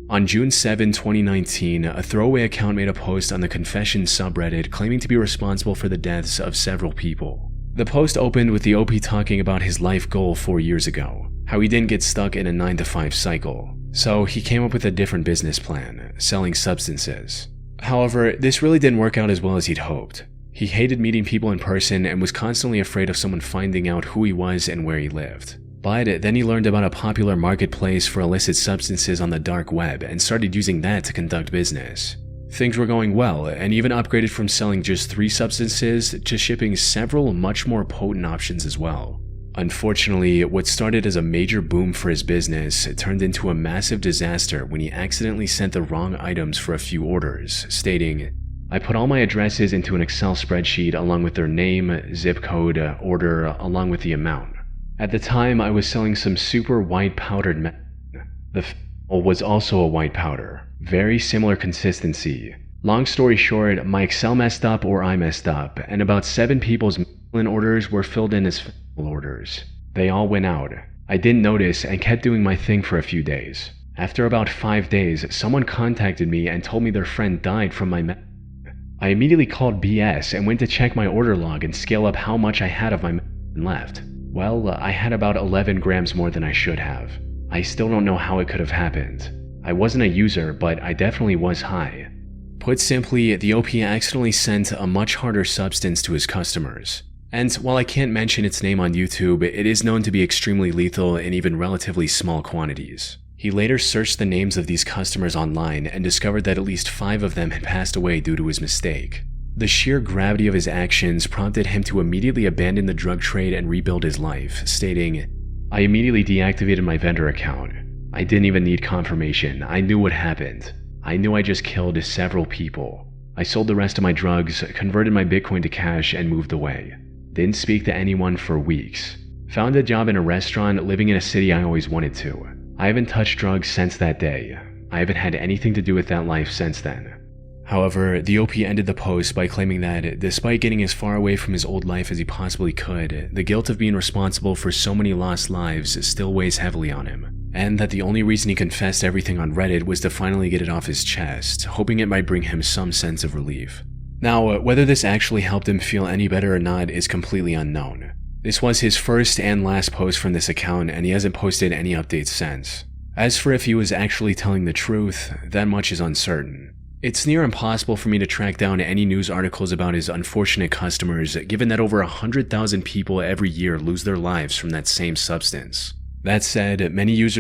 On June 7, 2019, a throwaway account made a post on the Confession subreddit claiming to be responsible for the deaths of several people. The post opened with the OP talking about his life goal 4 years ago, how he didn't get stuck in a 9-to-5 cycle, so he came up with a different business plan, selling substances. However, this really didn't work out as well as he'd hoped. He hated meeting people in person and was constantly afraid of someone finding out who he was and where he lived. But then he learned about a popular marketplace for illicit substances on the dark web and started using that to conduct business. Things were going well, and even upgraded from selling just 3 substances to shipping several much more potent options as well. Unfortunately, what started as a major boom for his business turned into a massive disaster when he accidentally sent the wrong items for a few orders, stating, "I put all my addresses into an Excel spreadsheet along with their name, zip code, order, along with the amount. At the time, I was selling some super white powdered meth. The fentanyl was also a white powder. Very similar consistency. Long story short, my Excel messed up or I messed up, and about 7 people's mail-in orders were filled in as fentanyl orders. They all went out. I didn't notice and kept doing my thing for a few days. After about 5 days, someone contacted me and told me their friend died from my meth. I immediately called BS and went to check my order log and scale up how much I had of my meth left. Well, I had about 11 grams more than I should have. I still don't know how it could have happened. I wasn't a user, but I definitely was high." Put simply, the OP accidentally sent a much harder substance to his customers. And while I can't mention its name on YouTube, it is known to be extremely lethal in even relatively small quantities. He later searched the names of these customers online and discovered that at least 5 of them had passed away due to his mistake. The sheer gravity of his actions prompted him to immediately abandon the drug trade and rebuild his life, stating, "I immediately deactivated my vendor account. I didn't even need confirmation. I knew what happened. I knew I just killed several people. I sold the rest of my drugs, converted my Bitcoin to cash, and moved away. Didn't speak to anyone for weeks. Found a job in a restaurant, living in a city I always wanted to. I haven't touched drugs since that day. I haven't had anything to do with that life since then." However, the OP ended the post by claiming that, despite getting as far away from his old life as he possibly could, the guilt of being responsible for so many lost lives still weighs heavily on him, and that the only reason he confessed everything on Reddit was to finally get it off his chest, hoping it might bring him some sense of relief. Now, whether this actually helped him feel any better or not is completely unknown. This was his first and last post from this account, and he hasn't posted any updates since. As for if he was actually telling the truth, that much is uncertain. It's near impossible for me to track down any news articles about his unfortunate customers, given that over 100,000 people every year lose their lives from that same substance. That said, many users